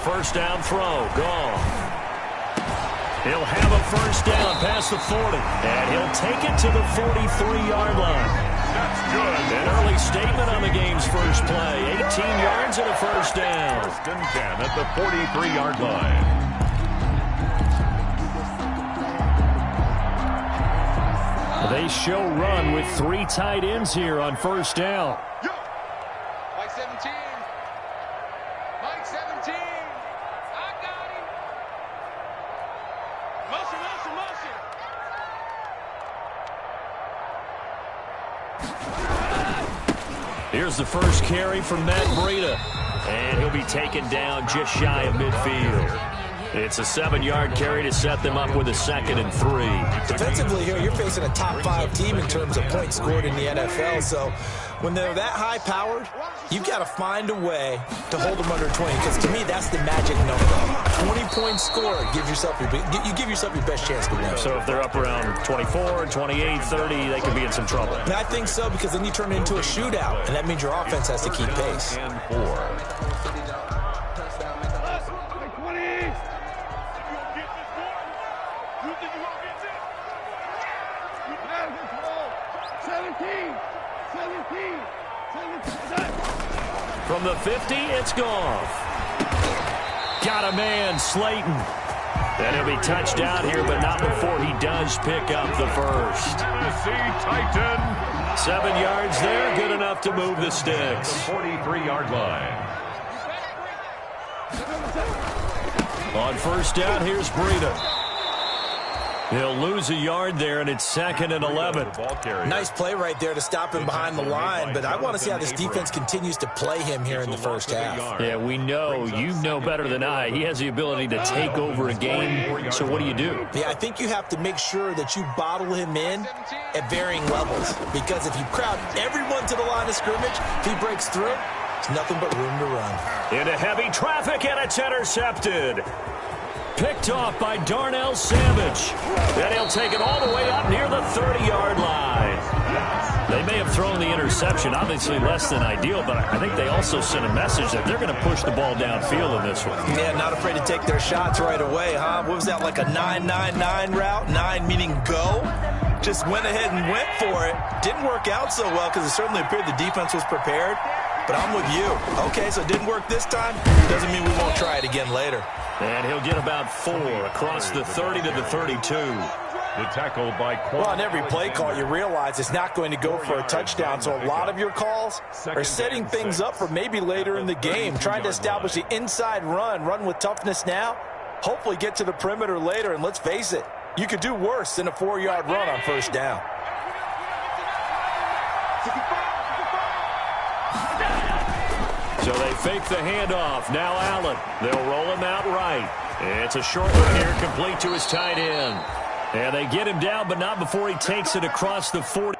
first down throw, gone. He'll have a first down past the 40, and he'll take it to the 43-yard line. That's good. An early statement on the game's first play. 18 yards and a first down. First and 10 at the 43-yard line. They show run with 3 tight ends here on first down. Mike 17. Mike 17. I got him. Motion, motion, motion. Here's the first carry from Matt Breida. And he'll be taken down just shy of midfield. It's a 7-yard carry to set them up with a 2nd and 3. Defensively here, you're facing a top 5 team in terms of points scored in the NFL. So when they're that high-powered, you've got to find a way to hold them under 20. Because to me, that's the magic number. 20-point score, you give yourself your best chance to win. So if they're up around 24, 28, 30, they could be in some trouble. And I think so, because then you turn it into a shootout, and that means your offense has to keep pace. And 4. From the 50, it's Goff. Got a man, Slayton. And he'll be touched down here, but not before he does pick up the first. Tennessee Titan. 7 yards there, good enough to move the sticks. 43-yard line. On first down, here's Breida. He'll lose a yard there, and it's 2nd and 11. Nice play right there to stop him behind the line, but I want to see how this defense continues to play him here in the first half. Yeah, we know. You know better than I. He has the ability to take over a game, so what do? Yeah, I think you have to make sure that you bottle him in at varying levels, because if you crowd everyone to the line of scrimmage, if he breaks through, it's nothing but room to run. Into heavy traffic, and it's intercepted. Picked off by Darnell Savage. Then he'll take it all the way up near the 30-yard line. They may have thrown the interception, obviously less than ideal, but I think they also sent a message that they're going to push the ball downfield in this one. Yeah, not afraid to take their shots right away, huh? What was that, like a 9-9-9 route? 9 meaning go? Just went ahead and went for it. Didn't work out so well because it certainly appeared the defense was prepared. But I'm with you. Okay, so it didn't work this time. Doesn't mean we won't try it again later. And he'll get about 4 across the 30 to the 32. The tackle by Quan. Well, on every play call, you realize it's not going to go for a touchdown. So a lot of your calls are setting things up for maybe later in the game, trying to establish the inside run with toughness now, hopefully get to the perimeter later. And let's face it, you could do worse than a 4-yard run on first down. So they fake the handoff. Now Allen. They'll roll him out right. It's a short one here, complete to his tight end. And they get him down, but not before he takes it across the 40.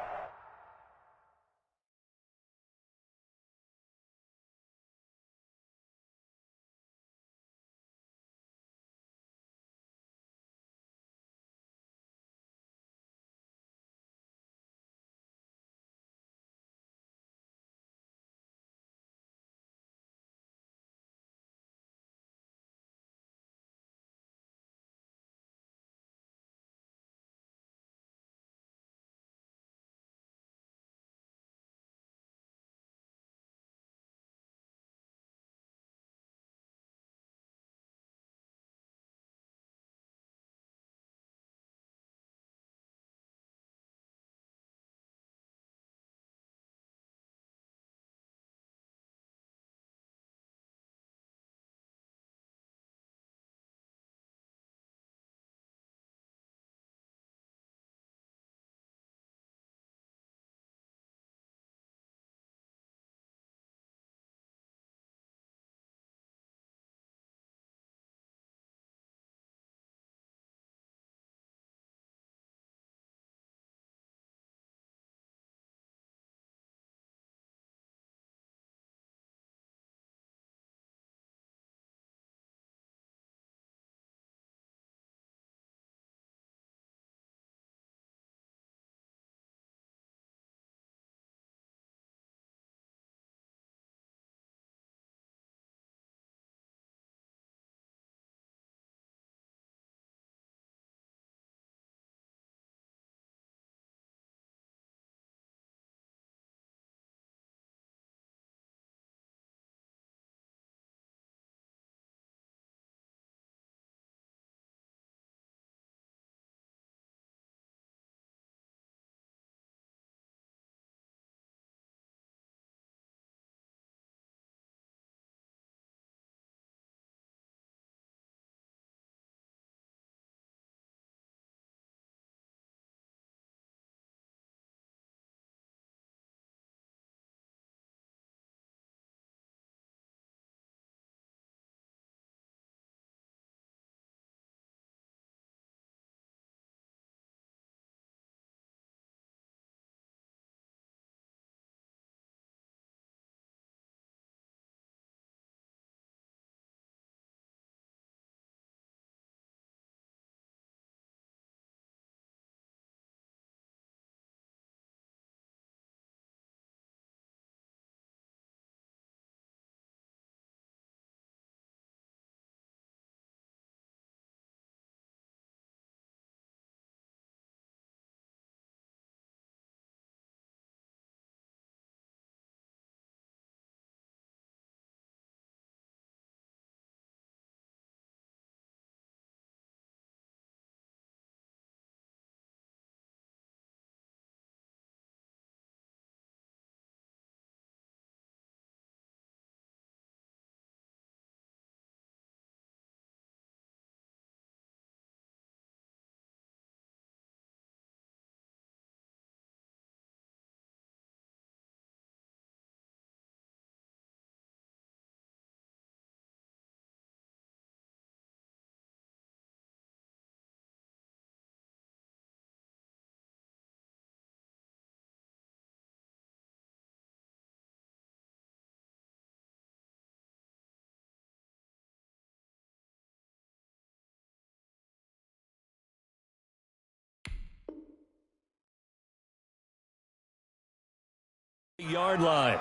Yard line.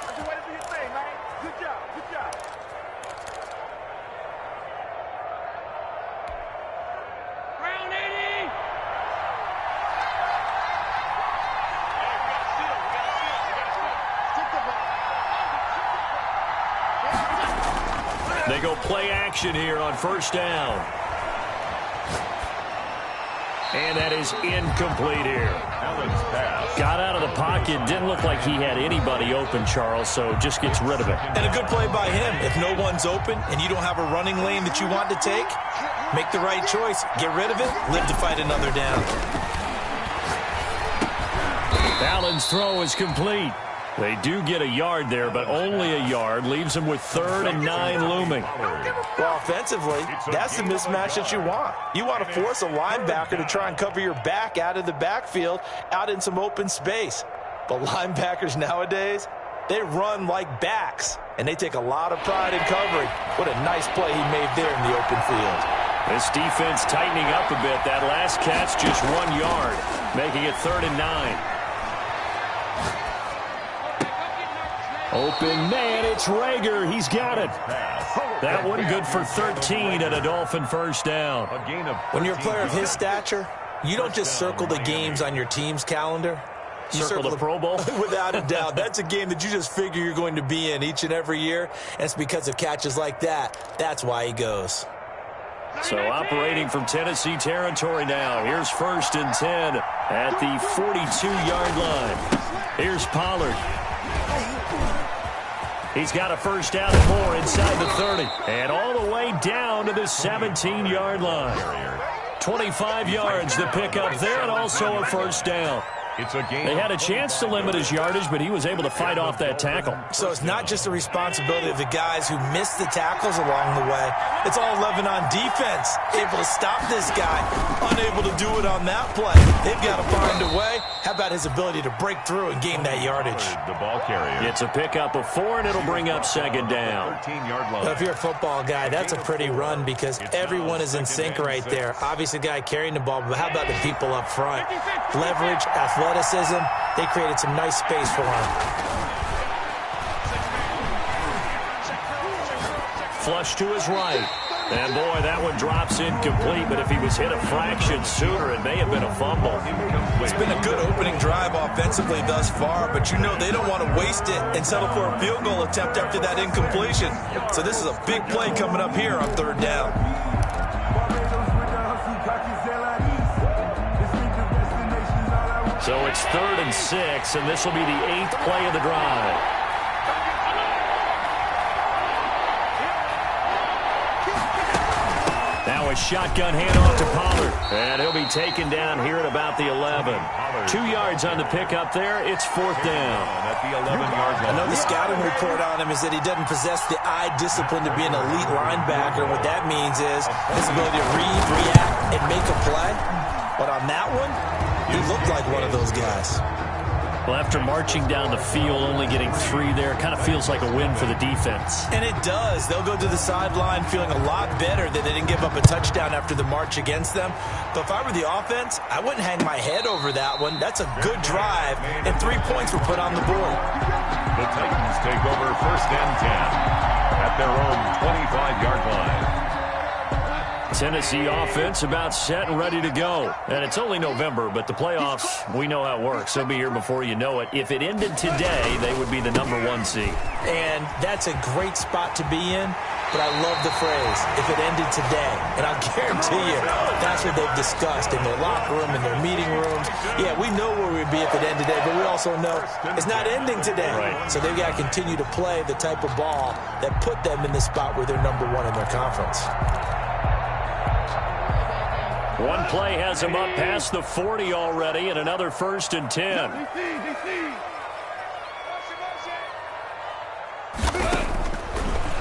That's the way to do your thing, man. Good job. Good job. Round 80. They go play action here on first down. And that is incomplete here. Allen's pass. Got out of the pocket. Didn't look like he had anybody open, Charles, so just gets rid of it. And a good play by him. If no one's open and you don't have a running lane that you want to take, make the right choice. Get rid of it. Live to fight another down. Allen's throw is complete. They do get a yard there, but only a yard. Leaves them with 3rd and 9 looming. Well, offensively, that's the mismatch that you want. You want to force a linebacker to try and cover your back out of the backfield, out in some open space. But linebackers nowadays, they run like backs, and they take a lot of pride in covering. What a nice play he made there in the open field. This defense tightening up a bit. That last catch, just 1 yard, making it 3rd and 9. Open man, it's Rager. He's got it. That one good for 13 and a Dolphin first down. A gain of When you're a player of his stature, you don't just circle the games on your team's calendar. You Circle the Pro Bowl? Without a doubt. That's a game that you just figure you're going to be in each and every year, and it's because of catches like that. That's why he goes. So operating from Tennessee territory now. Here's 1st and 10 at the 42-yard line. Here's Pollard. He's got a first down and more inside the 30. And all the way down to the 17-yard line. 25 yards to pick up there, and also a first down. It's a game. They had a chance to limit his yardage, but he was able to fight off that tackle. So it's not just the responsibility of the guys who missed the tackles along the way. It's all 11 on defense. Able to stop this guy. Unable to do it on that play. They've got to find a way. How about his ability to break through and gain that yardage? The ball carrier. It's a pickup of 4, and it'll bring up 2nd down. 13-yard line. Well, if you're a football guy, that's a pretty run because everyone is in sync right there. Obviously, the guy carrying the ball, but how about the people up front? Leverage, athleticism. They created some nice space for him. Flush to his right. And, boy, that one drops incomplete, but if he was hit a fraction sooner, it may have been a fumble. It's been a good opening drive offensively thus far, but you know they don't want to waste it and settle for a field goal attempt after that incompletion. So this is a big play coming up here on 3rd down. So it's 3rd and 6, and this will be the 8th play of the drive. Now a shotgun handoff to Pollard, and he'll be taken down here at about the 11. 2 yards on the pickup there. It's 4th down. At the 11-yard line. I know the scouting report on him is that he doesn't possess the eye discipline to be an elite linebacker. What that means is his ability to read, react, and make a play. But on that one, he looked like one of those guys. Well, after marching down the field, only getting 3 there, kind of feels like a win for the defense. And it does. They'll go to the sideline feeling a lot better that they didn't give up a touchdown after the march against them. But if I were the offense, I wouldn't hang my head over that one. That's a good drive, and 3 points were put on the board. The Titans take over 1st and 10 at their own 25-yard line. Tennessee offense about set and ready to go. And it's only November, but the playoffs, we know how it works. They'll be here before you know it. If it ended today, they would be the #1 seed. And that's a great spot to be in, but I love the phrase, if it ended today. And I'll guarantee you, that's what they've discussed in their locker room, in their meeting rooms. Yeah, we know where we'd be if it ended today, but we also know it's not ending today. Right. So they've got to continue to play the type of ball that put them in the spot where they're #1 in their conference. One play has him up past the 40 already, and another 1st and 10.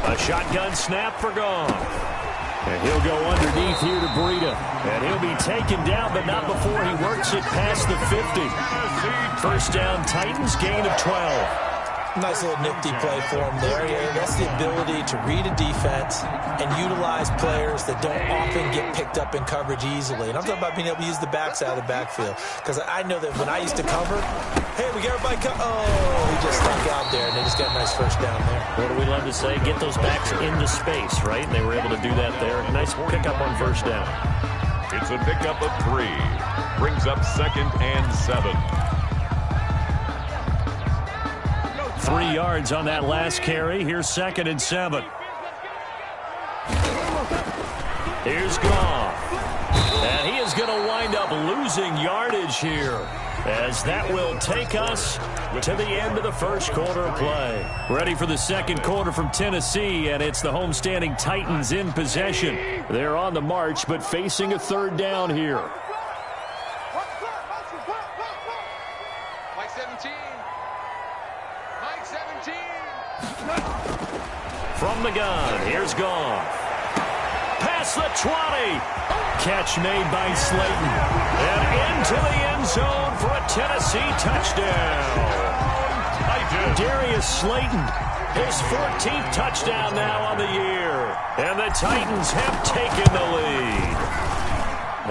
A shotgun snap for Gong. And he'll go underneath here to Breida. And he'll be taken down, but not before he works it past the 50. First down, Titans, gain of 12. Nice little nifty play for him there. Yeah, that's the ability to read a defense and utilize players that don't often get picked up in coverage easily. And I'm talking about being able to use the backside of the backfield. Because I know that when I used to cover, hey, we get everybody he just stuck out there, and they just got a nice first down there. What do we love to say? Get those backs into space, right? And they were able to do that there. Nice pickup on first down. It's a pickup of 3. Brings up 2nd and 7. 3 yards on that last carry. Here's 2nd and 7. Here's Goff. And he is going to wind up losing yardage here, as that will take us to the end of the first quarter of play. Ready for the second quarter from Tennessee, and it's the homestanding Titans in possession. They're on the march, but facing a 3rd down here. Mike 17. Mike 17. From the gun, here's Goff. Past the 20. Catch made by Slayton. And into the end zone for a Tennessee touchdown. Darius Slayton, his 14th touchdown now on the year. And the Titans have taken the lead.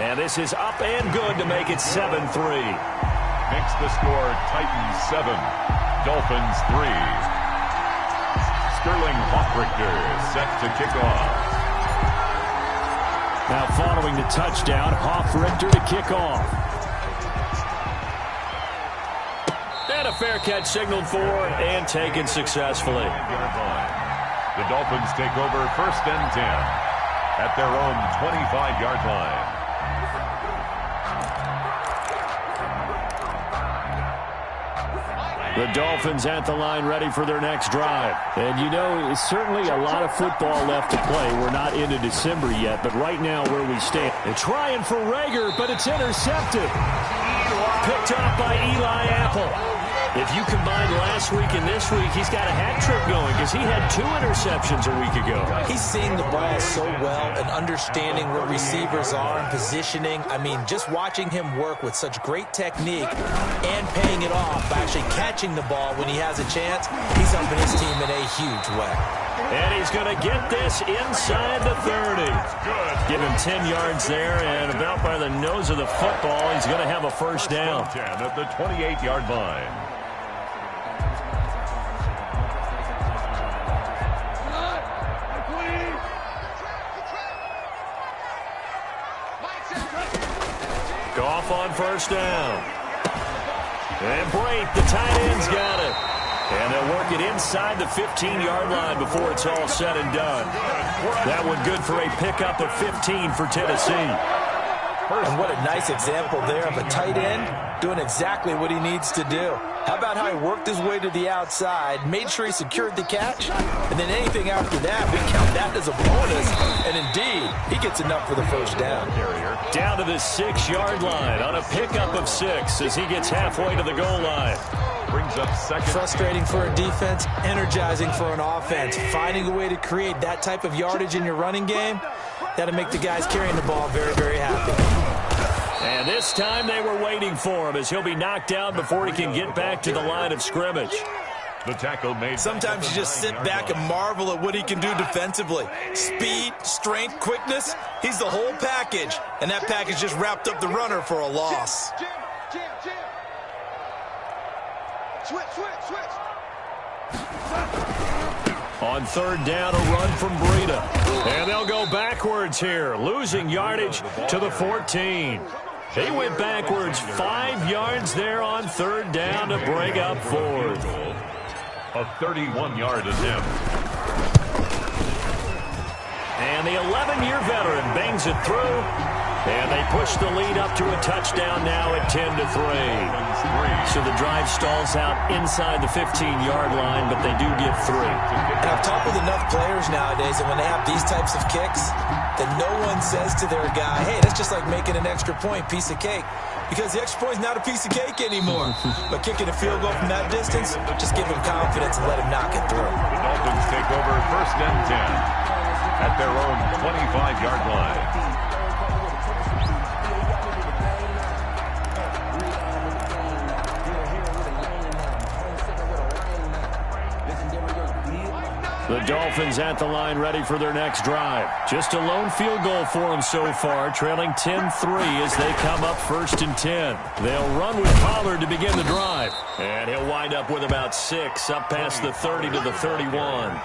And this is up and good to make it 7-3. Makes the score Titans 7, Dolphins 3. Sterling Hoffrichter set to kick off. Now following the touchdown, Hoffrichter to kick off. And a fair catch signaled for and taken successfully. The Dolphins take over 1st and 10 at their own 25-yard line. The Dolphins at the line ready for their next drive. And you know, it's certainly a lot of football left to play. We're not into December yet, but right now where we stand. They're trying for Rager, but it's intercepted. Picked off by Eli Apple. If you combine last week and this week, he's got a hat trick going because he had 2 interceptions a week ago. He's seeing the ball so well and understanding where receivers are and positioning. I mean, just watching him work with such great technique and paying it off by actually catching the ball when he has a chance, he's helping his team in a huge way. And he's going to get this inside the 30. Give him 10 yards there, and about by the nose of the football, he's going to have a first down. 10 at the 28-yard line. Goff on first down. And Brate, the tight end's got it. And they'll work it inside the 15-yard line before it's all said and done. That one good for a pickup of 15 for Tennessee. And what a nice example there of a tight end doing exactly what he needs to do. How about how he worked his way to the outside, made sure he secured the catch, and then anything after that, we count that as a bonus. And indeed, he gets enough for the first down. Down to the 6-yard line on a pickup of 6 as he gets halfway to the goal line. Brings up 2nd. Frustrating for a defense, energizing for an offense. Finding a way to create that type of yardage in your running game, that'll make the guys carrying the ball very, very happy. And this time they were waiting for him as he'll be knocked down before he can get back to the line of scrimmage. The tackle made. Sometimes you just sit back and marvel at what he can do defensively. Speed, strength, quickness, he's the whole package. And that package just wrapped up the runner for a loss. Jim. Switch. On 3rd down, a run from Breida. And they'll go backwards here, losing yardage to the 14. He went backwards 5 yards there on 3rd down to bring up 4th. A 31-yard attempt. And the 11-year veteran bangs it through. And they push the lead up to a touchdown now at 10-3. So the drive stalls out inside the 15-yard line, but they do get 3. And I've talked with enough players nowadays that when they have these types of kicks, that no one says to their guy, hey, that's just like making an extra point, piece of cake. Because the extra point is not a piece of cake anymore. But kicking a field goal from that distance, just give him confidence and let him knock it through. The Dolphins take over 1st and 10 at their own 25-yard line. The Dolphins at the line ready for their next drive. Just a lone field goal for them so far, trailing 10-3 as they come up 1st and 10. They'll run with Pollard to begin the drive. And he'll wind up with about 6 up past the 30 to the 31.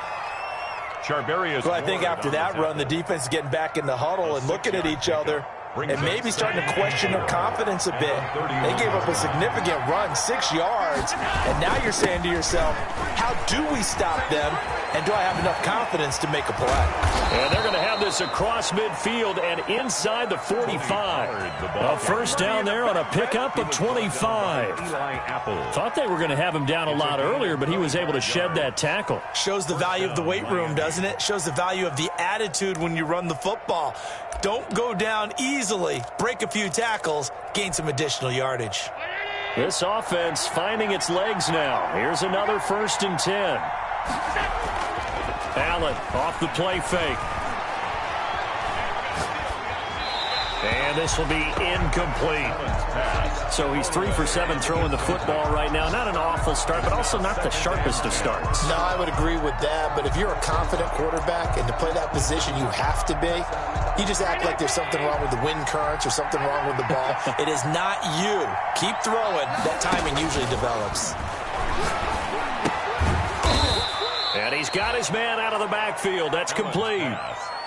Well, I think after that run, the defense is getting back in the huddle and looking at each other and maybe starting to question their confidence a bit. They gave up a significant run, 6 yards, and now you're saying to yourself, how do we stop them, and do I have enough confidence to make a play? And they're going to have this across midfield and inside the 45. A first down there on a pickup of 25. Thought they were going to have him down a lot earlier, but he was able to shed that tackle. Shows the value of the weight room, doesn't it? Shows the value of the attitude when you run the football. Don't go down easily, break a few tackles, gain some additional yardage. This offense finding its legs now. Here's another 1st and 10. Allen off the play fake. And this will be incomplete. So he's 3 for 7 throwing the football right now. Not an awful start, but also not the sharpest of starts. No, I would agree with that. But if you're a confident quarterback and to play that position, you have to be. You just act like there's something wrong with the wind currents or something wrong with the ball. It is not you. Keep throwing. That timing usually develops. And he's got his man out of the backfield. That's complete.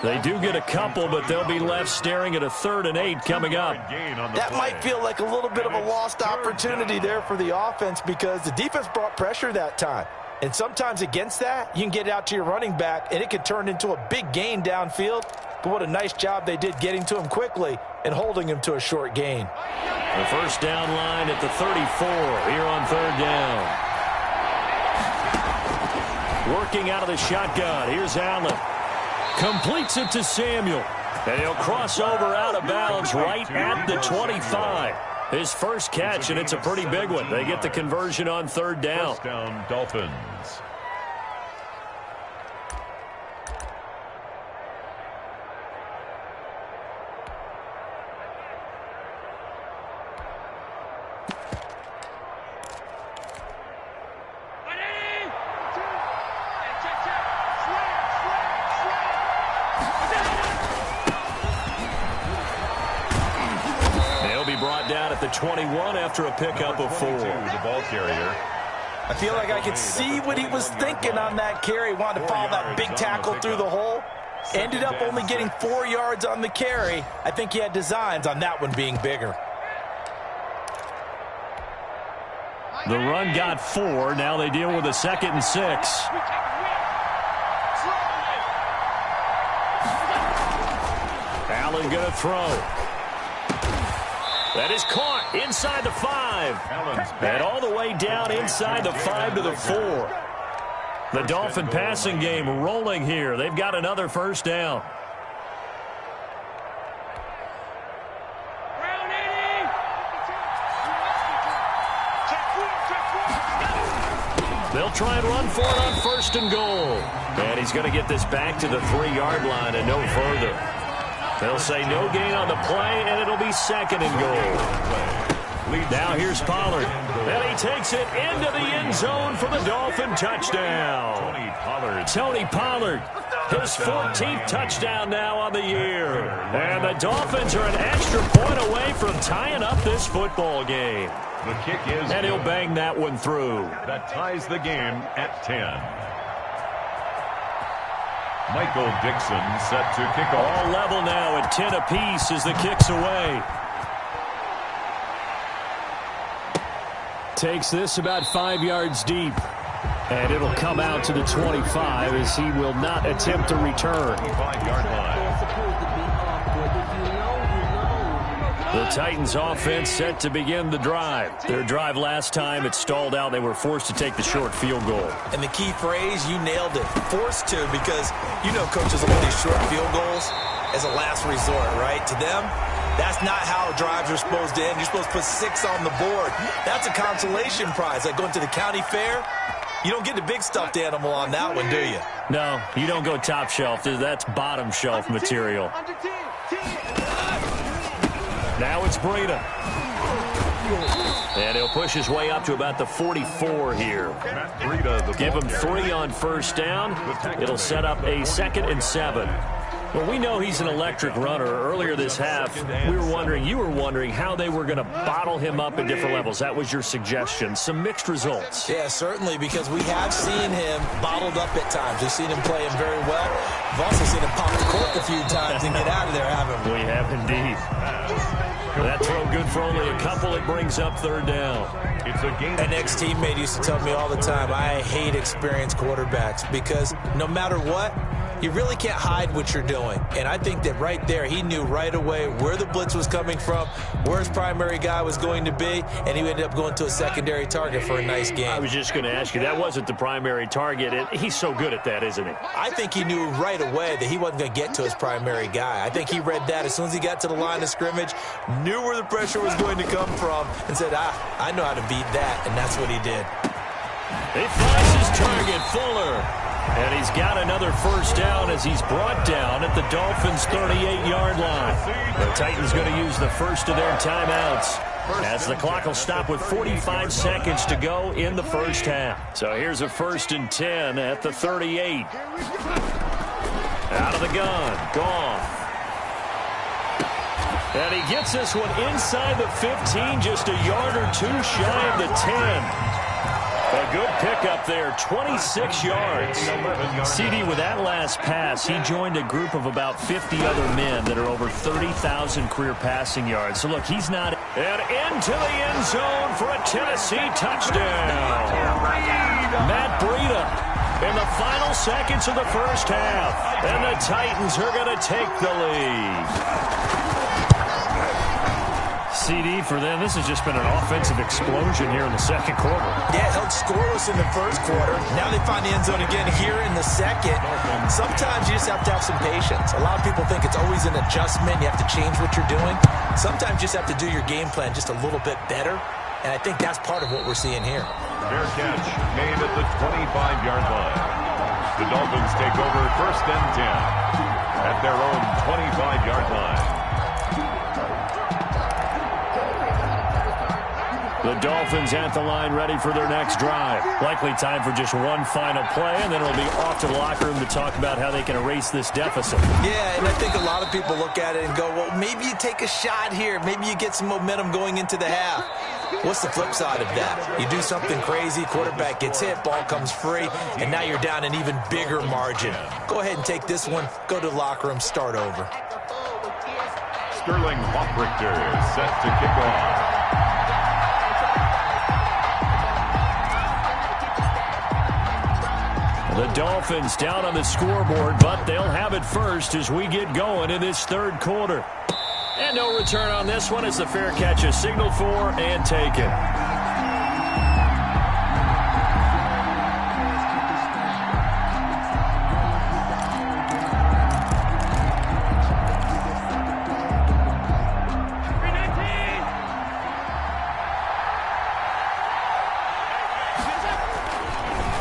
They do get a couple, but they'll be left staring at a 3rd and 8 coming up. That might feel like a little bit of a lost opportunity there for the offense because the defense brought pressure that time. And sometimes against that, you can get it out to your running back, and it could turn into a big gain downfield. But what a nice job they did getting to him quickly and holding him to a short gain. The first down line at the 34 here on 3rd down. Working out of the shotgun. Here's Allen. Completes it to Samuel. And he'll cross over out of bounds right at the 25. His first catch, and it's a pretty big one. They get the conversion on 3rd down. First down, Dolphins. The 21 after a pickup of 4. The ball carrier. I feel like I could see what he was thinking on that carry. Wanted to follow that big tackle through the hole. Ended up only getting 4 yards on the carry. I think he had designs on that one being bigger. The run got 4. Now they deal with a 2nd and 6. Allen going to throw. That is caught inside the 5. And all the way down inside the 5 to the 4. The Dolphin passing game rolling here. They've got another first down. They'll try and run for it on 1st and goal. And he's going to get this back to the 3-yard line and no further. They'll say no gain on the play, and it'll be 2nd and goal. Now here's Pollard. And he takes it into the end zone for the Dolphin touchdown. Tony Pollard, his 14th touchdown now on the year. And the Dolphins are an extra point away from tying up this football game. The kick is and he'll bang that one through. That ties the game at 10. Michael Dixon set to kick off. All level now at 10 apiece as the kick's away. Takes this about 5 yards deep. And it'll come out to the 25 as he will not attempt to return. 5-yard line. The Titans offense set to begin the drive. Their drive last time, it stalled out. They were forced to take the short field goal. And the key phrase, you nailed it. Forced to, because you know coaches look at these short field goals as a last resort, right? To them, that's not how drives are supposed to end. You're supposed to put 6 on the board. That's a consolation prize. Like going to the county fair, you don't get the big stuffed animal on that one, do you? No, you don't go top shelf. That's bottom shelf material. Now it's Breida. And he'll push his way up to about the 44 here. Give him 3 on first down. It'll set up a 2nd and 7. Well, we know he's an electric runner. Earlier this half, you were wondering how they were going to bottle him up at different levels. That was your suggestion. Some mixed results. Yeah, certainly, because we have seen him bottled up at times. We've seen him play him very well. We've also seen him pop the cork a few times and get out of there, haven't we? We have indeed. That throw good for only a couple. It brings up 3rd down. It's a game. An ex-teammate used to tell me all the time, I hate experienced quarterbacks because no matter what, you really can't hide what you're doing. And I think that right there, he knew right away where the blitz was coming from, where his primary guy was going to be, and he ended up going to a secondary target for a nice game. I was just going to ask you, that wasn't the primary target. He's so good at that, isn't he? I think he knew right away that he wasn't going to get to his primary guy. I think he read that as soon as he got to the line of scrimmage, knew where the pressure was going to come from, and said, I know how to beat that, and that's what he did. He finds his target, Fuller. And he's got another first down as he's brought down at the Dolphins' 38-yard line. The Titans going to use the first of their timeouts as the clock will stop with 45 seconds to go in the first half. So here's a 1st and 10 at the 38. Out of the gun, Goff. And he gets this one inside the 15, just a yard or 2 shy of the 10. A good pickup there, 26 yards. CD, with that last pass, he joined a group of about 50 other men that are over 30,000 career passing yards. So, look, he's not... And into the end zone for a Tennessee touchdown. Matt Breida in the final seconds of the first half. And the Titans are going to take the lead. CD, for them, this has just been an offensive explosion here in the second quarter. Yeah, held scoreless in the first quarter. Now they find the end zone again here in the second. Sometimes you just have to have some patience. A lot of people think it's always an adjustment. You have to change what you're doing. Sometimes you just have to do your game plan just a little bit better, and I think that's part of what we're seeing here. Fair catch made at the 25-yard line. The Dolphins take over 1st and 10 at their own 25-yard line. The Dolphins at the line, ready for their next drive. Likely time for just one final play, and then it'll be off to the locker room to talk about how they can erase this deficit. Yeah, and I think a lot of people look at it and go, well, maybe you take a shot here. Maybe you get some momentum going into the half. What's the flip side of that? You do something crazy, quarterback gets hit, ball comes free, and now you're down an even bigger margin. Go ahead and take this one, go to the locker room, start over. Sterling Hoffrichter is set to kick off. The Dolphins down on the scoreboard, but they'll have it first as we get going in this 3rd quarter. And no return on this one as the fair catch is signaled for and taken.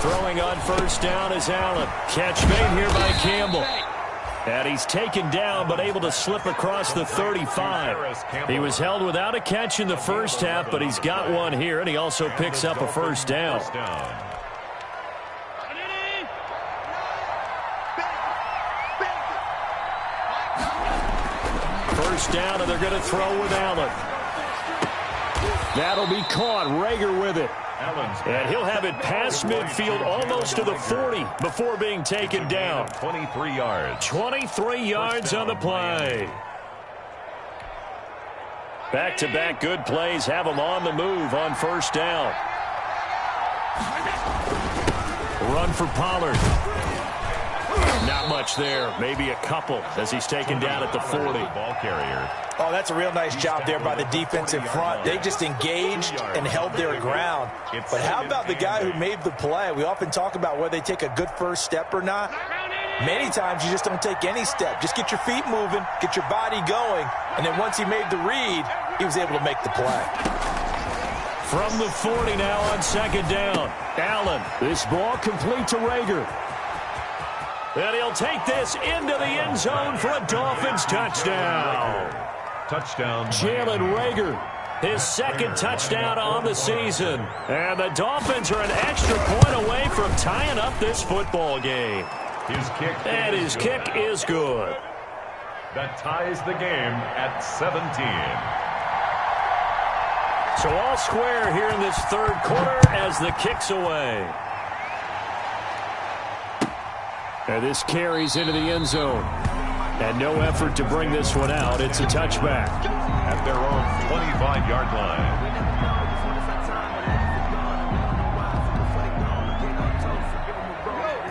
Throwing on first down is Allen. Catch made here by Campbell. And he's taken down but able to slip across the 35. He was held without a catch in the first half, but he's got one here, and he also picks up a first down. First down, and they're going to throw with Allen. That'll be caught. Rager with it. And he'll have it past midfield almost to the 40 before being taken down. 23 yards. 23 yards on the play. Back-to-back good plays have him on the move on first down. Run for Pollard. Not much there. Maybe a couple as he's taken down at the 40. Ball carrier. Oh, that's a real nice job there by the defensive front. They just engaged and held their ground. But how about the guy who made the play? We often talk about whether they take a good first step or not. Many times you just don't take any step. Just get your feet moving, get your body going, and then once he made the read, he was able to make the play. From the 40 now on second down. Allen, this ball complete to Rager. And he'll take this into the end zone for a Dolphins touchdown. Touchdown. Jalen Reagor, his second touchdown on the season. And the Dolphins are an extra point away from tying up this football game. His kick is good. That ties the game at 17. So all square here in this third quarter as the kick's away. And this carries into the end zone. And no effort to bring this one out. It's a touchback. At their own 25-yard line.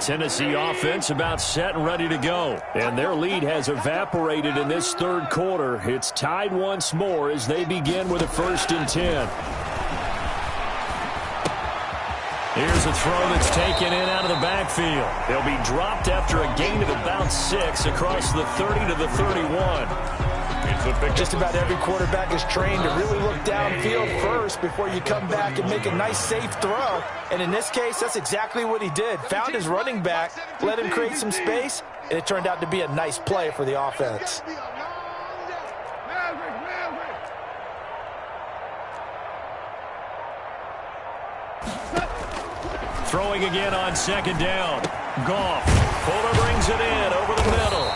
Tennessee offense about set and ready to go. And their lead has evaporated in this third quarter. It's tied once more as they begin with a 1st and 10. Here's a throw that's taken in out of the backfield. They'll be dropped after a gain of about 6 across the 30 to the 31. Just about every quarterback is trained to really look downfield first before you come back and make a nice, safe throw. And in this case, that's exactly what he did. Found his running back, let him create some space, and it turned out to be a nice play for the offense. Throwing again on 2nd down. Goff. Fuller brings it in over the middle.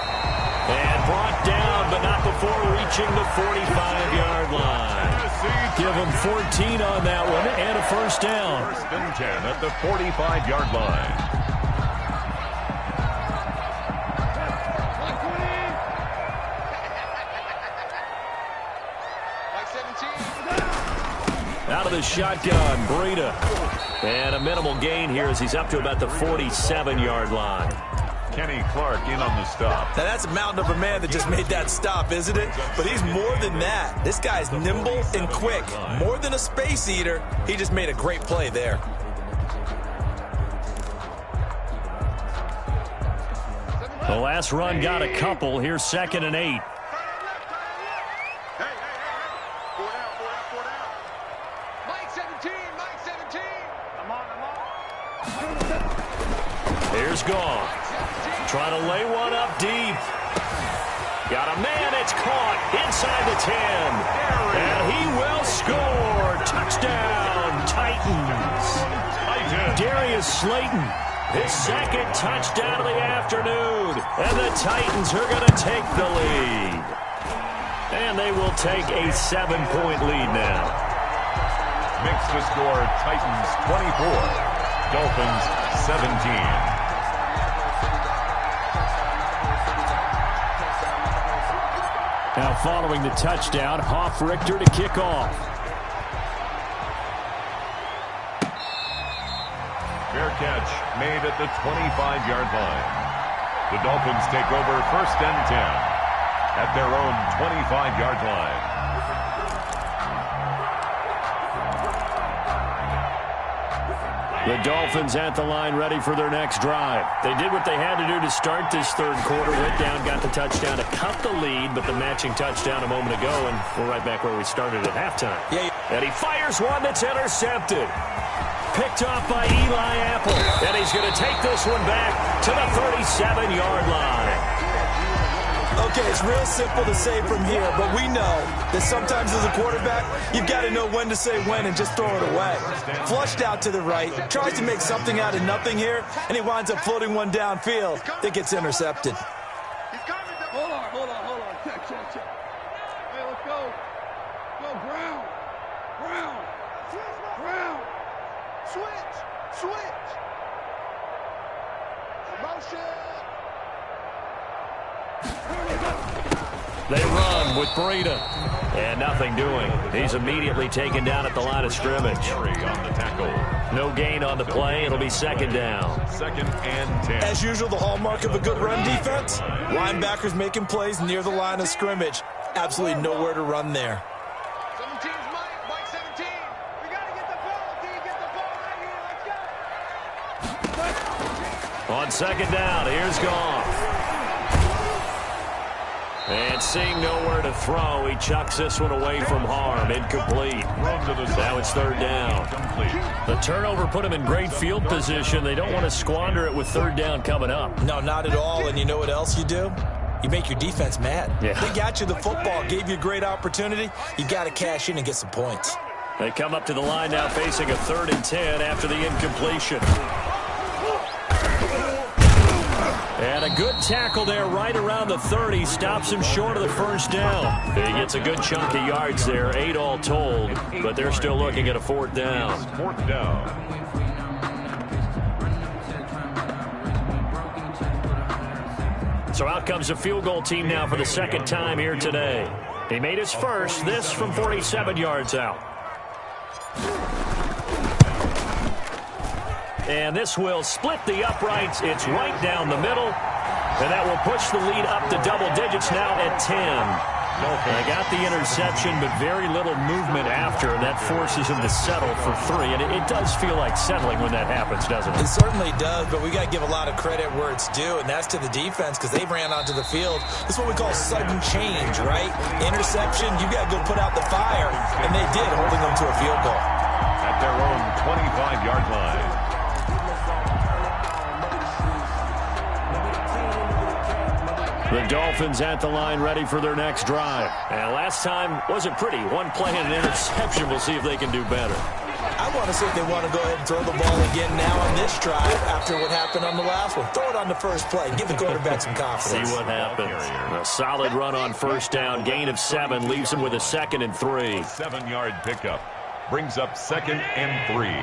And brought down, but not before reaching the 45-yard line. Give him 14 on that one and a 1st down. 1st and 10 at the 45-yard line. Out of the shotgun, Breida. And a minimal gain here as he's up to about the 47-yard line. Kenny Clark in on the stop. Now that's a mountain of a man that just made that stop, isn't it? But he's more than that. This guy's nimble and quick. More than a space eater, he just made a great play there. The last run got a couple. Here's 2nd and 8. Here's Goff. Trying to lay one up deep. Got a man. It's caught inside the 10. And he will score. Touchdown, Titans. Darius Slayton, his 2nd touchdown of the afternoon. And the Titans are going to take the lead. And they will take a 7-point lead now. Makes the score Titans 24, Dolphins 17. Now following the touchdown, Richter to kick off. Fair catch made at the 25-yard line. The Dolphins take over 1st and 10 at their own 25-yard line. The Dolphins at the line ready for their next drive. They did what they had to do to start this third quarter. Went down, got the touchdown to cut the lead, but the matching touchdown a moment ago, and we're right back where we started at halftime. Yeah. And he fires one that's intercepted. Picked off by Eli Apple. And he's going to take this one back to the 37-yard line. Okay, it's real simple to say from here, but we know that sometimes as a quarterback, you've got to know when to say when and just throw it away. Flushed out to the right, tries to make something out of nothing here, and he winds up floating one downfield that gets intercepted. Hold on. Check. Hey, let's go. Go, Brown. Switch. Motion. They run with Breida. And nothing doing. He's immediately taken down at the line of scrimmage. On the tackle. No gain on the play. It'll be 2nd down. 2nd and 10. As usual, the hallmark of a good run defense, linebackers making plays near the line of scrimmage. Absolutely nowhere to run there. 17's Mike 17. We got to get the ball, D. Get the ball right here. Let's go. On 2nd down, here's Goff. And seeing nowhere to throw, he chucks this one away from harm. Incomplete. Now it's 3rd down. The turnover put him in great field position. They don't want to squander it with 3rd down coming up. No, not at all. And you know what else you do? you make your defense mad. Yeah. They got you the football, gave you a great opportunity. You got to cash in and get some points. They come up to the line now facing a 3rd and 10 after the incompletion. And a good tackle there right around the 30. Stops him short of the first down. He gets a good chunk of yards there, 8 all told, but they're still looking at a 4th down. 4th down. So out comes a field goal team now for the 2nd time here today. He made his first, this from 47 yards out. And this will split the uprights. It's right down the middle. And that will push the lead up to double digits now at 10. They got the interception, but very little movement after. And that forces him to settle for 3. And it does feel like settling when that happens, doesn't it? It certainly does, but we got to give a lot of credit where it's due, and that's to the defense because they ran onto the field. This is what we call sudden change, right? Interception, you got to go put out the fire, and they did, holding them to a field goal. At their own 25-yard line. The Dolphins at the line ready for their next drive. And last time wasn't pretty. One play and an interception. We'll see if they can do better. I want to see if they want to go ahead and throw the ball again now on this drive after what happened on the last one. Throw it on the first play. Give the quarterback some confidence. See what happens. A solid run on first down. Gain of 7 leaves him with a 2nd and 3. 7-yard pickup. Brings up 2nd and 3.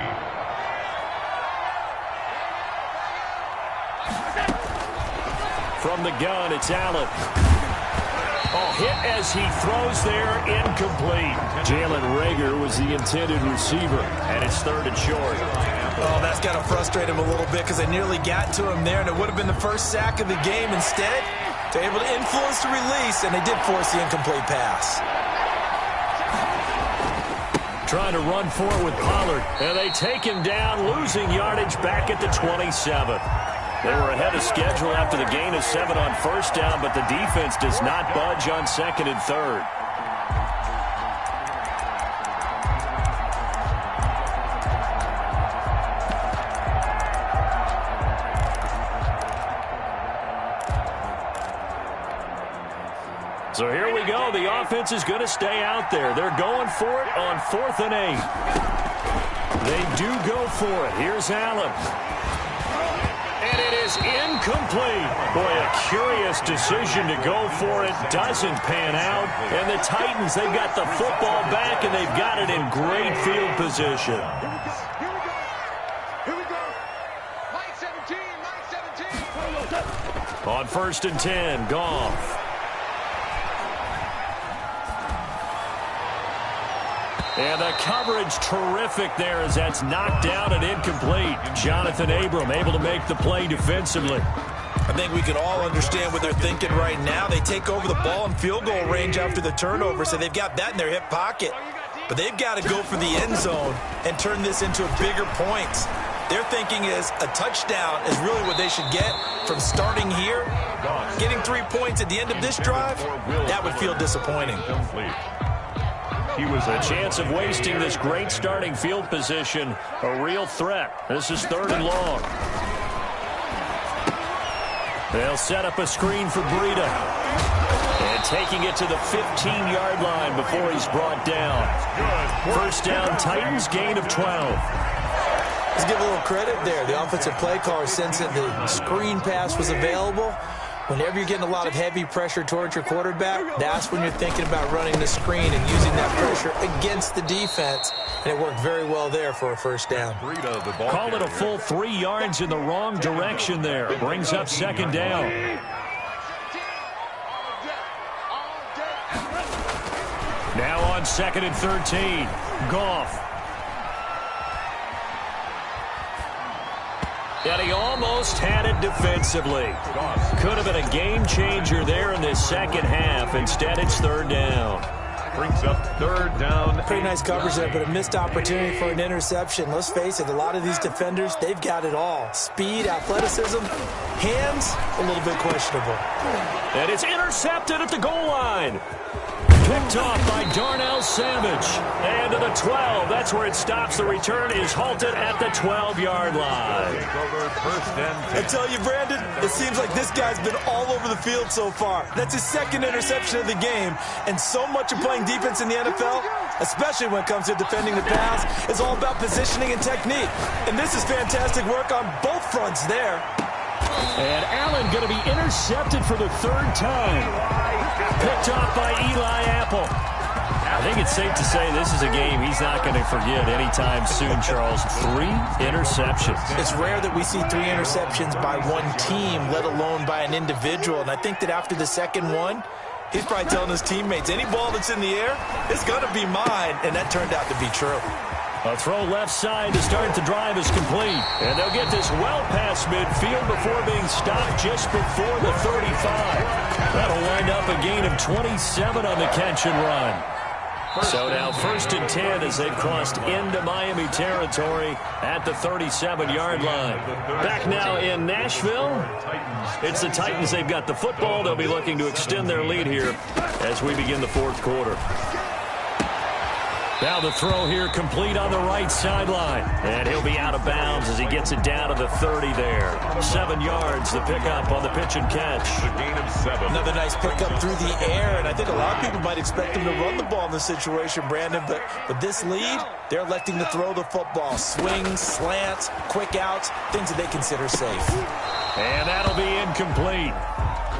From the gun, it's Allen. Oh, hit as he throws there, incomplete. Jalen Reagor was the intended receiver, and it's 3rd and short. Oh, that's got to frustrate him a little bit because they nearly got to him there, and it would have been the first sack of the game. Instead, they're able to influence the release, and they did force the incomplete pass. Trying to run for it with Pollard, and they take him down, losing yardage back at the 27. They were ahead of schedule after the gain of 7 on first down, but the defense does not budge on 2nd and 3rd. So here we go. The offense is going to stay out there. They're going for it on 4th and 8. They do go for it. Here's Allen. And it is incomplete. Boy, a curious decision to go for it. Doesn't pan out. And the Titans, they've got the football back, and they've got it in great field position. Here we go. Line 17, line 17. On 1st and 10, Goff. And the coverage terrific there as that's knocked down and incomplete. Jonathan Abram able to make the play defensively. I think we can all understand what they're thinking right now. They take over the ball in field goal range after the turnover, so they've got that in their hip pocket. But they've got to go for the end zone and turn this into bigger points. Their thinking is a touchdown is really what they should get from starting here. Getting 3 points at the end of this drive, that would feel disappointing. He was a chance of wasting this great starting field position. A real threat. This is 3rd and long. They'll set up a screen for Breida. And taking it to the 15-yard line before he's brought down. First down, Titans, gain of 12. Let's give a little credit there. The offensive play caller sensed that the screen pass was available. Whenever you're getting a lot of heavy pressure towards your quarterback, that's when you're thinking about running the screen and using that pressure against the defense. And it worked very well there for a first down. Call it a full 3 yards in the wrong direction there. Brings up 2nd down. Now on 2nd and 13, Goff. And he almost had it defensively. Could have been a game changer there in this second half. Instead, it's 3rd down. Brings up 3rd down. Pretty nice coverage there, but a missed opportunity for an interception. Let's face it, a lot of these defenders, they've got it all. Speed, athleticism, hands, a little bit questionable. And it's intercepted at the goal line. Picked off by Darnell Savage. And to the 12. That's where it stops. The return is halted at the 12-yard line. I tell you, Brandon, it seems like this guy's been all over the field so far. That's his second interception of the game. And so much of playing defense in the NFL, especially when it comes to defending the pass, is all about positioning and technique. And this is fantastic work on both fronts there. And Allen going to be intercepted for the third time. Picked off by Eli Apple. I think it's safe to say this is a game he's not going to forget anytime soon, Charles. 3 interceptions. It's rare that we see 3 interceptions by one team, let alone by an individual. And I think that after the second one, he's probably telling his teammates, any ball that's in the air, it's going to be mine. And that turned out to be true. A throw left side to start the drive is complete. And they'll get this well past midfield before being stopped just before the 35. That'll wind up a gain of 27 on the catch and run. So now 1st and 10 as they've crossed into Miami territory at the 37-yard line. Back now in Nashville, it's the Titans. They've got the football. They'll be looking to extend their lead here as we begin the 4th quarter. Now the throw here complete on the right sideline. And he'll be out of bounds as he gets it down to the 30 there. 7 yards, the pickup on the pitch and catch. The gain of 7. Another nice pickup through the air, and I think a lot of people might expect him to run the ball in this situation, Brandon, but with this lead, they're electing to throw the football. Swings, slants, quick outs, things that they consider safe. And that'll be incomplete.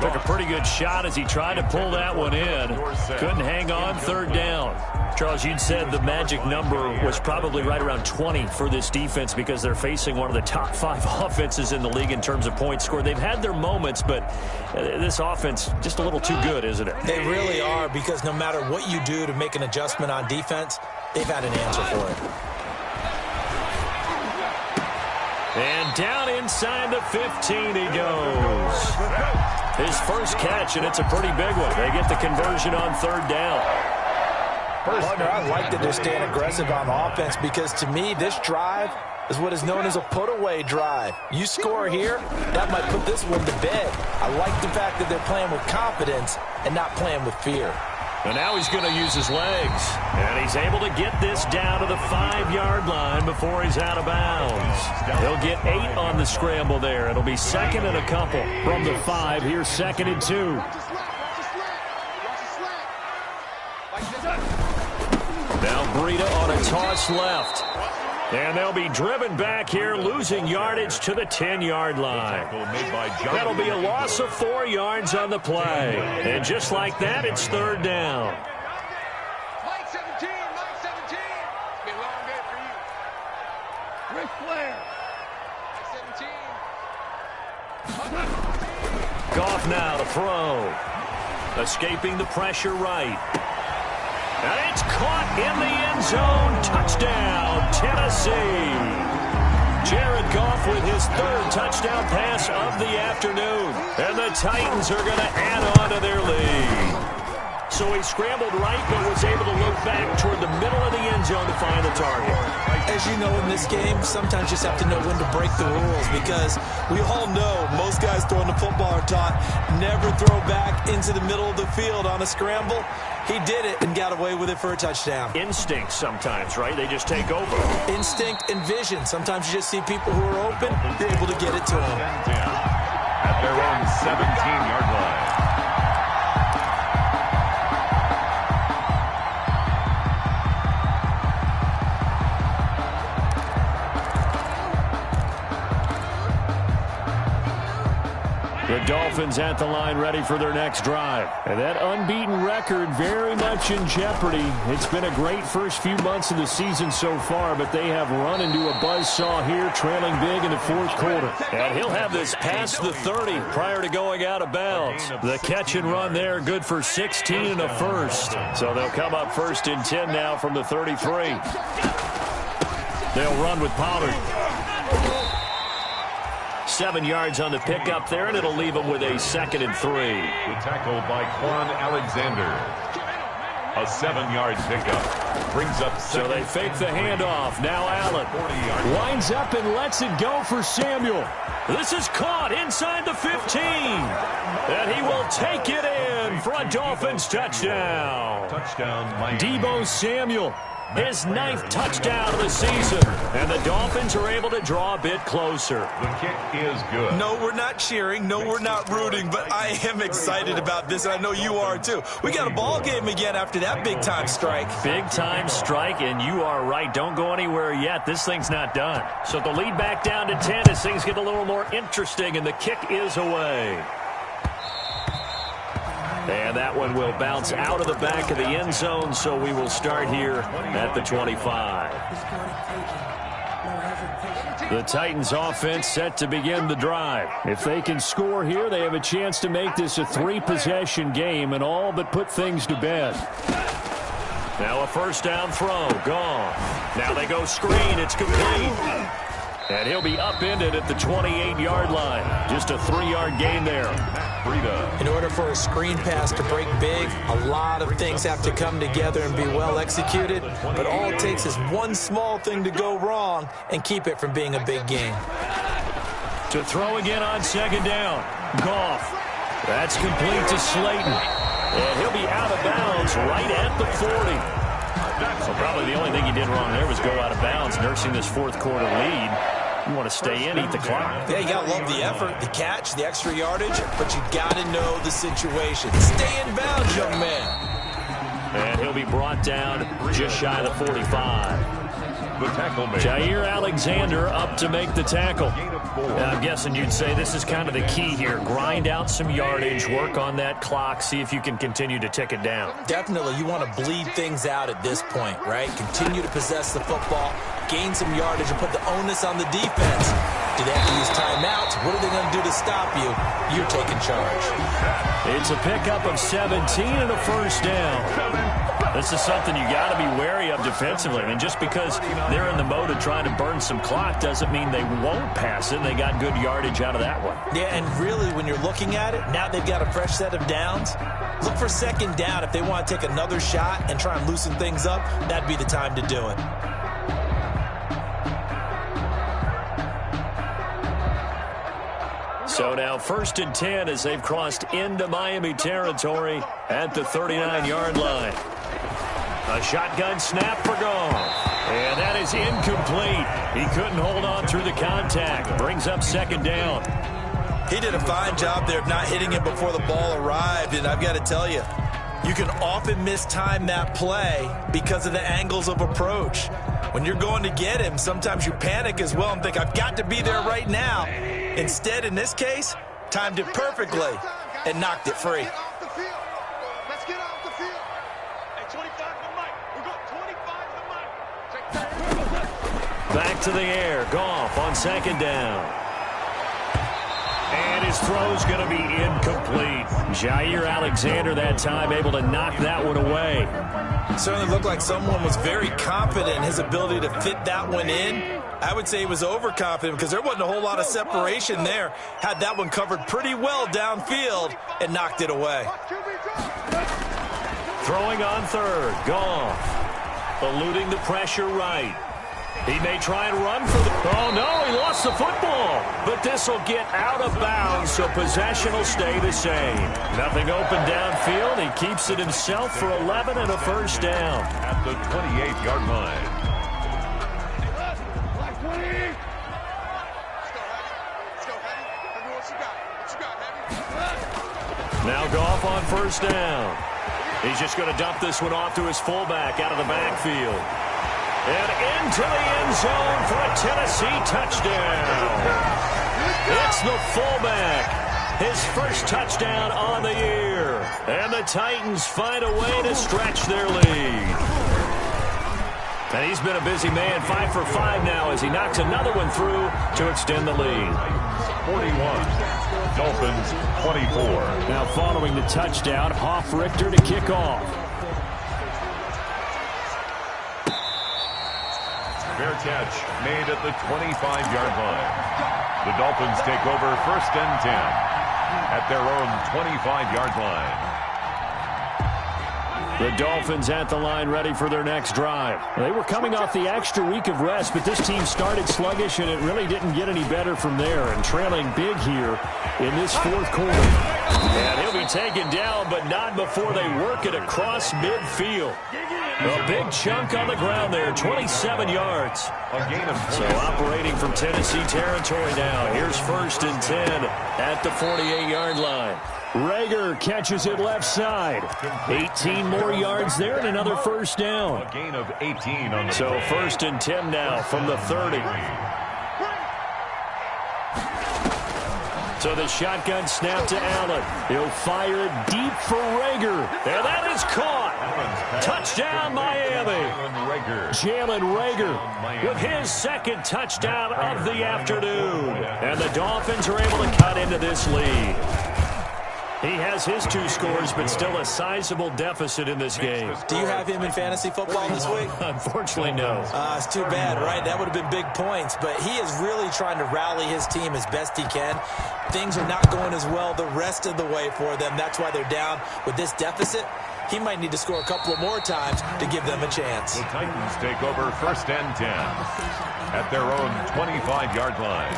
Took a pretty good shot as he tried to pull that one in. Couldn't hang on, 3rd down. Charles, you'd said the magic number was probably right around 20 for this defense because they're facing one of the top 5 offenses in the league in terms of points scored. They've had their moments, but this offense just a little too good, isn't it? They really are, because no matter what you do to make an adjustment on defense, they've had an answer for it. And down inside the 15 he goes. His first catch, and it's a pretty big one. They get the conversion on 3rd down. Partner, I like that they're staying aggressive on offense because, to me, this drive is what is known as a put-away drive. You score here, that might put this one to bed. I like the fact that they're playing with confidence and not playing with fear. And now he's going to use his legs. And he's able to get this down to the 5-yard line before he's out of bounds. He'll get 8 on the scramble there. It'll be 2nd and a couple from the 5. Here's 2nd and 2. Now Breida on a toss left. And they'll be driven back here, losing yardage to the 10-yard line. That'll be a loss of 4 yards on the play. And just like that, it's 3rd down. Mike 17, Mike 17. It's been a long day for you. Ric Flair. Mike 17. Goff now to throw. Escaping the pressure right. And it's caught in the end zone. Touchdown, Tennessee. Jared Goff with his 3rd touchdown pass of the afternoon. And the Titans are going to add on to their lead. So he scrambled right, but was able to look back toward the middle of the end zone to find the target. As you know, in this game, sometimes you just have to know when to break the rules, because we all know most guys throwing the football are taught never throw back into the middle of the field on a scramble. He did it and got away with it for a touchdown. Instinct sometimes, right? They just take over. Instinct and vision. Sometimes you just see people who are open, you're able to get it to them. At their own 17-yard line. The Dolphins at the line ready for their next drive. And that unbeaten record very much in jeopardy. It's been a great first few months of the season so far, but they have run into a buzzsaw here, trailing big in the 4th quarter. And he'll have this past the 30 prior to going out of bounds. The catch and run there, good for 16 and a first. So they'll come up 1st and 10 now from the 33. They'll run with Pollard. 7 yards on the pickup there, and it'll leave them with a 2nd and 3. The tackle by Quan Alexander. A 7-yard pickup. Brings up 2nd. So they fake the handoff. Now Allen winds up and lets it go for Samuel. This is caught inside the 15. And he will take it in. run for a Dolphins touchdown. Touchdown, Miami. Deebo Samuel, his 9th touchdown of the season. And the Dolphins are able to draw a bit closer. The kick is good. No, we're not cheering. No, we're not rooting. But I am excited about this, and I know you are too. We got a ball game again after that big-time strike. Big-time strike, and you are right. Don't go anywhere yet. This thing's not done. So the lead back down to 10 as things get a little more interesting, and the kick is away. And that one will bounce out of the back of the end zone, so we will start here at the 25. The Titans offense set to begin the drive. If they can score here, they have a chance to make this a 3-possession game and all but put things to bed. Now a first down throw, gone. Now they go screen, it's complete. And he'll be upended at the 28-yard line. Just a 3-yard gain there. In order for a screen pass to break big, a lot of things have to come together and be well executed. But all it takes is one small thing to go wrong and keep it from being a big gain. To throw again on second down. Goff. That's complete to Slayton. And he'll be out of bounds right at the 40. So probably the only thing he did wrong there was go out of bounds, nursing this fourth-quarter lead. You want to stay in, eat the clock. Yeah, you got to love the effort, the catch, the extra yardage, but you got to know the situation. Stay in bounds, young man. And he'll be brought down just shy of the 45. The tackle made. Jair Alexander up to make the tackle. Now, I'm guessing you'd say this is kind of the key here. Grind out some yardage, work on that clock, see if you can continue to tick it down. Definitely, you want to bleed things out at this point, right? Continue to possess the football, gain some yardage, and put the onus on the defense. Do they have to use timeouts? What are they going to do to stop you? You're taking charge. It's a pickup of 17 and a first down. This is something you got to be wary of defensively. I mean, just because they're in the mode of trying to burn some clock doesn't mean they won't pass it. They got good yardage out of that one. Yeah, and really, when you're looking at it, now they've got a fresh set of downs. Look for second down. If they want to take another shot and try and loosen things up, that'd be the time to do it. So now 1st and 10 as they've crossed into Miami territory at the 39-yard line. A shotgun snap for Goff. And that is incomplete. He couldn't hold on through the contact. Brings up second down. He did a fine job there of not hitting it before the ball arrived. And I've got to tell you, you can often mistime that play because of the angles of approach. When you're going to get him, sometimes you panic as well and think, I've got to be there right now. Instead, in this case, timed it perfectly and knocked it free. Let's get off the field. Hey, 25 to Mike. We got 25 to Mike. Back to the air. Goff on second down. And his throw's going to be incomplete. Jair Alexander that time able to knock that one away. Certainly looked like someone was very confident in his ability to fit that one in. I would say he was overconfident because there wasn't a whole lot of separation there. Had that one covered pretty well downfield and knocked it away. Throwing on third. Goff. Eluding the pressure right. He may try and run for the... Oh, no, he lost the football. But this will get out of bounds, so possession will stay the same. Nothing open downfield. He keeps it himself for 11 and a first down. At the 28-yard line. Now Goff on first down. He's just going to dump this one off to his fullback out of the backfield. And into the end zone for a Tennessee touchdown. It's the fullback. His first touchdown on the year. And the Titans find a way to stretch their lead. And he's been a busy man, 5 for 5 now as he knocks another one through to extend the lead. 41. Dolphins 24. Now following the touchdown, Hoff-Richter to kick off. Fair catch made at the 25-yard line. The Dolphins take over 1st and 10 at their own 25-yard line. The Dolphins at the line ready for their next drive. They were coming off the extra week of rest, but this team started sluggish, and it really didn't get any better from there. And trailing big here in this fourth quarter. And he'll be taken down, but not before they work it across midfield. A big chunk on the ground there, 27 yards. So operating from Tennessee territory now. Here's 1st and 10 at the 48-yard line. Rager catches it left side. 18 more yards there and another first down. A gain of 18 on the So 1st and 10 now from the 30. So the shotgun snap to Allen. He'll fire it deep for Rager. And that is caught. Touchdown, Miami. Jalen Rager with his 2nd touchdown of the afternoon. And the Dolphins are able to cut into this lead. He has his 2 scores, but still a sizable deficit in this game. Do you have him in fantasy football this week? Unfortunately, no. It's too bad, right? That would have been big points, but he is really trying to rally his team as best he can. Things are not going as well the rest of the way for them. That's why they're down with this deficit. He might need to score a couple of more times to give them a chance. The Titans take over 1st and 10 at their own 25-yard line.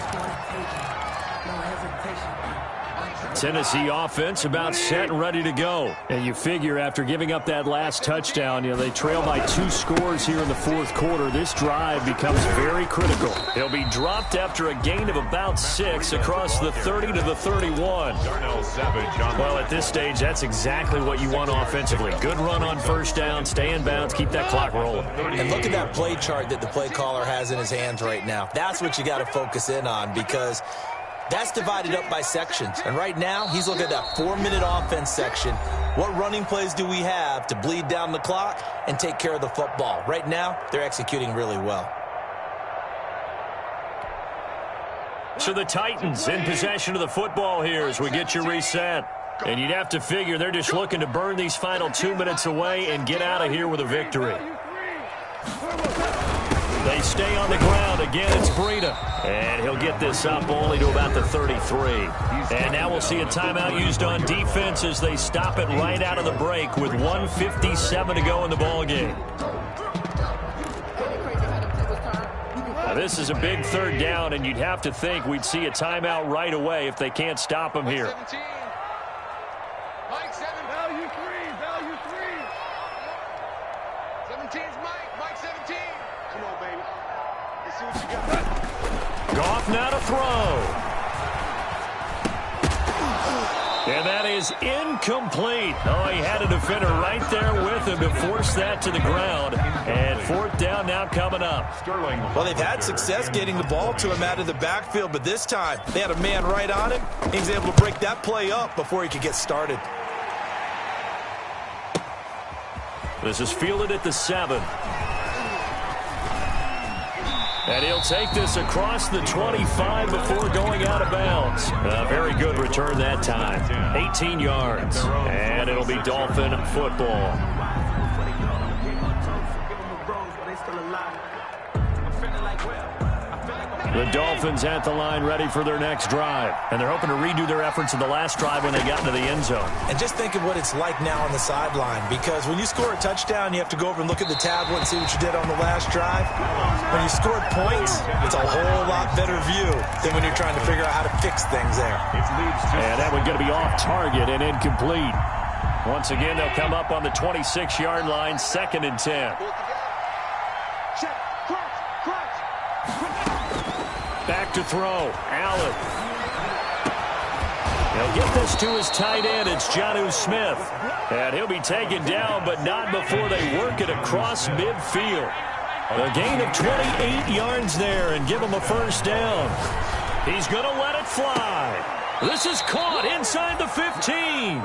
Tennessee offense about set and ready to go. And you figure after giving up that last touchdown, they trail by 2 scores here in the 4th quarter. This drive becomes very critical. He'll be dropped after a gain of about 6 across the 30 to the 31. Well, at this stage, that's exactly what you want offensively. Good run on 1st down, stay in bounds, keep that clock rolling. And look at that play chart that the play caller has in his hands right now. That's what you got to focus in on, because that's divided up by sections. And right now, he's looking at that 4-minute offense section. What running plays do we have to bleed down the clock and take care of the football? Right now, they're executing really well. So the Titans in possession of the football here as we get you reset. And you'd have to figure they're just looking to burn these final 2 minutes away and get out of here with a victory. They stay on the ground. Again, it's Breida. And he'll get this up only to about the 33. And now we'll see a timeout used on defense as they stop it right out of the break with 1:57 to go in the ballgame. Now, this is a big 3rd down, and you'd have to think we'd see a timeout right away if they can't stop him here. Mike 7. Value 3. 17's Mike 17. Come on, baby. Let's see what you got. Goff now to throw. And that is incomplete. Oh, he had a defender right there with him to force that to the ground. And 4th down now coming up. Well, they've had success getting the ball to him out of the backfield, but this time they had a man right on him. He was able to break that play up before he could get started. This is fielded at the 7. And he'll take this across the 25 before going out of bounds. A very good return that time. 18 yards. And it'll be Dolphin football. The Dolphins at the line ready for their next drive. And they're hoping to redo their efforts in the last drive when they got into the end zone. And just think of what it's like now on the sideline, because when you score a touchdown, you have to go over and look at the tablet and see what you did on the last drive. When you scored points, it's a whole lot better view than when you're trying to figure out how to fix things there. And that one's going to be off target and incomplete. Once again, they'll come up on the 26-yard line, 2nd and 10. Back to throw. Allen. He'll get this to his tight end. It's Jonnu Smith. And he'll be taken down, but not before they work it across midfield. A gain of 28 yards there and give him a 1st down. He's going to let it fly. This is caught inside the 15.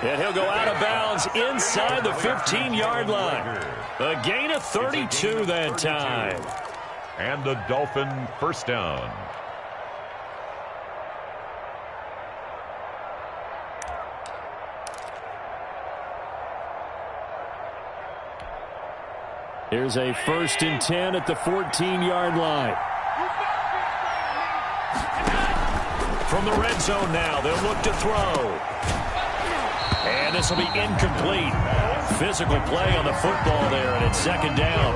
And he'll go out of bounds inside the 15-yard line. A gain of 32 that time. And the Dolphin 1st down. Here's a 1st and 10 at the 14-yard line. From the red zone now, they'll look to throw. And this will be incomplete. Physical play on the football there, and it's 2nd down.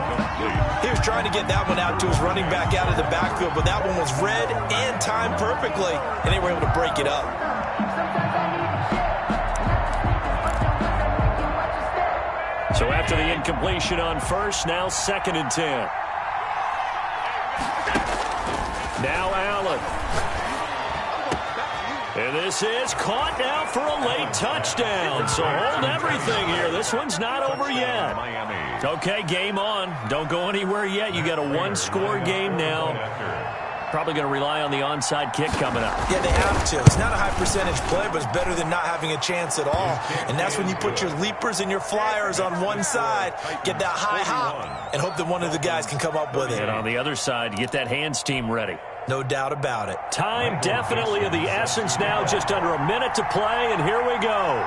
He was trying to get that one out to his running back out of the backfield, but that one was read and timed perfectly, and they were able to break it up. So after the incompletion on first, now 2nd and 10. Now Allen. And this is caught now for a late touchdown. So hold everything here. This one's not over yet. Okay, game on. Don't go anywhere yet. You got a one-score game now. Probably going to rely on the onside kick coming up. Yeah, they have to. It's not a high percentage play, but it's better than not having a chance at all. And that's when you put your leapers and your flyers on one side, get that high hop, and hope that one of the guys can come up with it. And on the other side, get that hands team ready. No doubt about it. Time definitely of the essence now. Just under a minute to play, and here we go.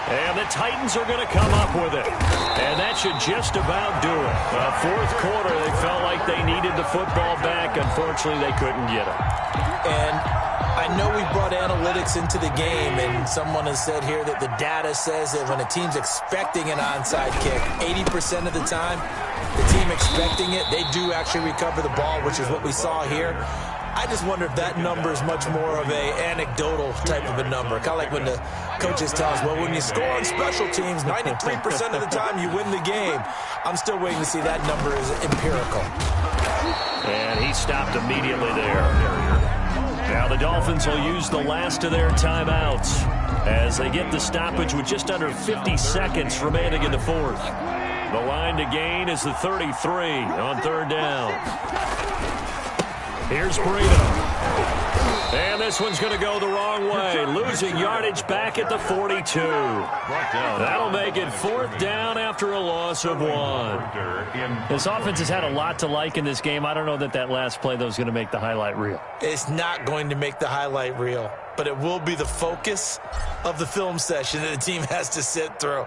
And the Titans are going to come up with it. And that should just about do it. Fourth quarter, they felt like they needed the football back. Unfortunately, they couldn't get it. And I know we brought analytics into the game, and someone has said here that the data says that when a team's expecting an onside kick, 80% of the time, the team expecting it, they do actually recover the ball, which is what we saw here. I just wonder if that number is much more of a anecdotal type of a number. Kind of like when the coaches tell us, well, when you score on special teams, 93% of the time you win the game. I'm still waiting to see that number is empirical. And he stopped immediately there. Now the Dolphins will use the last of their timeouts as they get the stoppage with just under 50 seconds remaining in the fourth. The line to gain is the 33 on third down. Here's Burrito. And this one's going to go the wrong way. Losing yardage back at the 42. That'll make it fourth down after a loss of 1. This offense has had a lot to like in this game. I don't know that last play, though, is going to make the highlight reel. It's not going to make the highlight reel, but it will be the focus of the film session that the team has to sit through.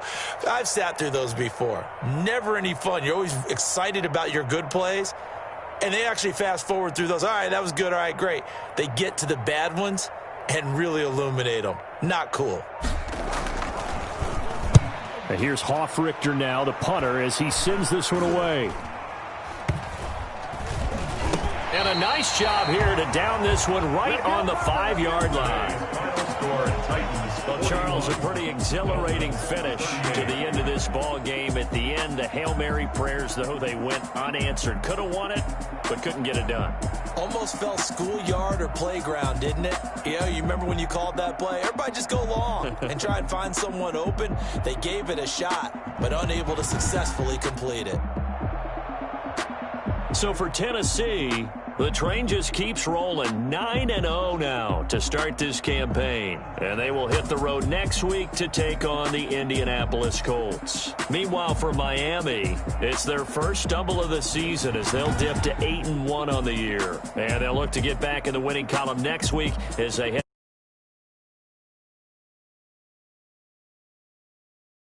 I've sat through those before. Never any fun. You're always excited about your good plays. And they actually fast forward through those. All right, that was good. All right, great. They get to the bad ones and really illuminate them. Not cool. And here's Hoffrichter now, the punter, as he sends this one away. And a nice job here to down this one right on the 5-yard line. Well, Charles, a pretty exhilarating finish to the end of this ball game. At the end, the Hail Mary prayers, though, they went unanswered. Could have won it, but couldn't get it done. Almost felt schoolyard or playground, didn't it? Yeah, you remember when you called that play? Everybody just go long and try and find someone open. They gave it a shot, but unable to successfully complete it. So for Tennessee, the train just keeps rolling. 9-0 now to start this campaign. And they will hit the road next week to take on the Indianapolis Colts. Meanwhile, for Miami, it's their first stumble of the season as they'll dip to 8-1 on the year. And they'll look to get back in the winning column next week as they head